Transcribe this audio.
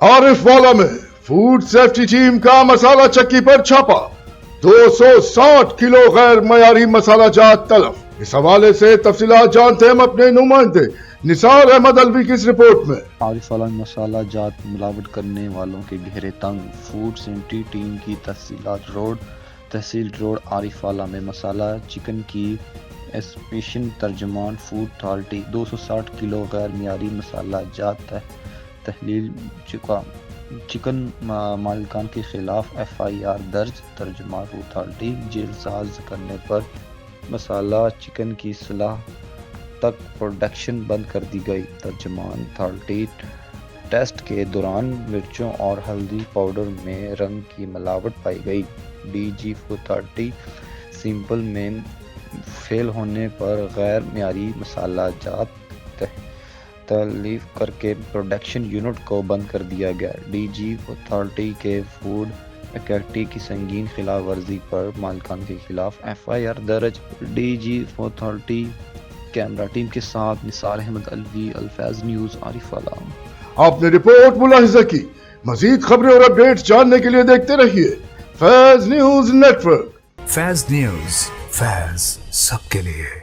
आरिफ वाला में food safety team का मसाला चक्की पर छापा, 260 किलो गैर मयारी मसाला जात तलफ। इस हवाले से तफसीलात जानते हैं हम अपने नुमाइंदे निसार अहमद अलवी की इस रिपोर्ट में। आरिफ वाला में मसाला जात मिलावट करने वालों के गहरे तंग। फूड सेफ्टी टीम की तहसील रोड आरिफ वाला में मसाला चिकन की एस्टिमेशन तर्जुमान फूड अथॉरिटी 260 किलो गैर मियारी मसाला जात तहलील चिकन मालिकान के खिलाफ FIR दर्ज। तर्जुमान फूड अथॉरिटी जेलसाज करने पर मसाला चिकन की सलाह तक प्रोडक्शन बंद कर दी गई। तर्जुमान अथॉरिटी टेस्ट के दौरान मिर्चों और हल्दी पाउडर में रंग की मिलावट पाई गई। DG फूड अथॉरिटी सिंपल में फेल होने पर गैर मियारी मसाला जात तलीफ करके प्रोडक्शन यूनिट को बंद कर दिया गया। DG अथॉरिटी के फूड एक्टिविटी की संगीन खिलाफ वर्जी पर मालिकान के खिलाफ FIR दर्ज। DG अथॉरिटी कैमरा टीम के साथ निसार अहमद अलवी, अल्फैज न्यूज़, आरिफ वाला। आपने रिपोर्ट मुलाहिजा की। मजीद खबरें और अपडेट्स जानने के लिए देखते रहिए Faiz news network. Faiz news, Faiz सबके लिए।